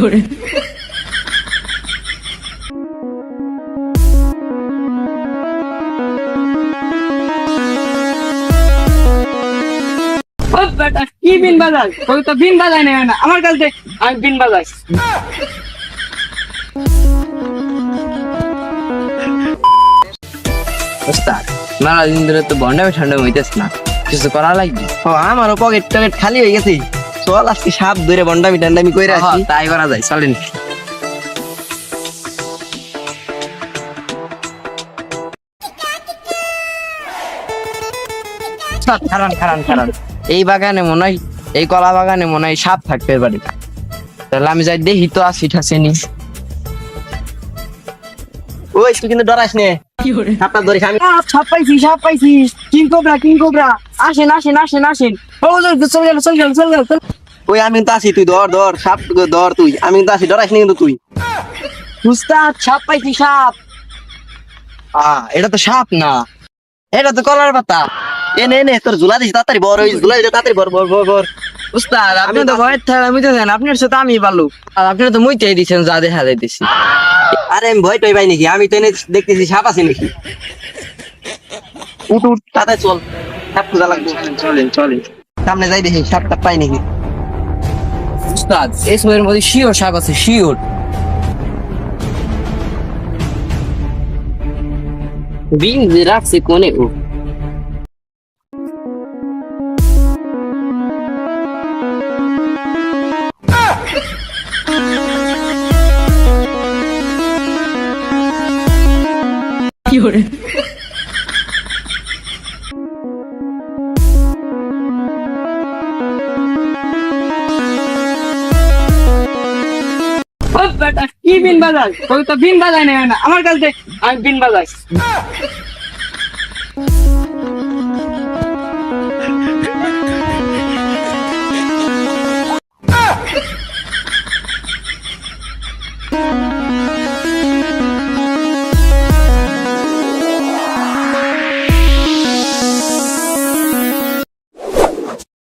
করে ও বেটা কি বিন বাজাই ওই তো বিন বাজাই না আমার কাছে আমি বিন বাজাই ওস্তাদ মেলা দিন ধরে তো বন্ডামে ঠান্ডা হইতেছে না, কিছু করা লাগবে। ও আমারও পকেট টকেট খালি হয়ে গেছে। চল আজকে সাপ ধরে বন্ডামি টান্ডামি কইরা আসি। তাই করা যায়, চলেন। খারান খারান খারান, এই বাগানে মনে হয়, এই কলা বাগানে মনে হয় সাপ থাকতে পারে। তাহলে আমি যাই দেখি তো আসি ঠাসেনি। ওই তুই কিন্তু ডরাস নে, সাপটা ধরিস আমি। সাপ পাইছি কিং কোবরা আসেন আসেন আসেন আসেন ও চল গেল ওই আমি কিন্তু আসি, তুই ধর ধর সাপ ধর তুই, আমি কিন্তু আসি, ডরাস নি কিন্তু তুই। উস্তাদ সাপ পাইছি সাপ। এটা তো সাপ না, এটা তো কলার পাতা। এনে এনে তোর ঝুলা দিস তাড়াতাড়ি, বর ওই ঝুলা দিস তাড়াতাড়ি, বর বর বর বর। উস্তাদ আপনি তো ভয়ের থাকা মুইতেছেন, আপনার সাথে আমি ভালো, আর আপনি তো মুইতেই দিচ্ছেন যা দেখা যাইতেছি। আরে আমি ভয় টয় পাই নাকি, আমি তো এনে দেখতেছি সাপ আছে নাকি। উঠ উঠ তাড়াতাড়ি চল, সাপ খোঁজা লাগবে। চলেন চলেন। সামনে যাই দেখি সাপটা পাই নাকি। উস্তাদ এই সময়ের মধ্যে শিওর সাপ আছে, শিওর। বিন যে রাখছে কোনে ও। কি করে ও বেটা কি বিন বাজাই ওই তো বিন বাজাই না আমার কাছে আমি বিন বাজাই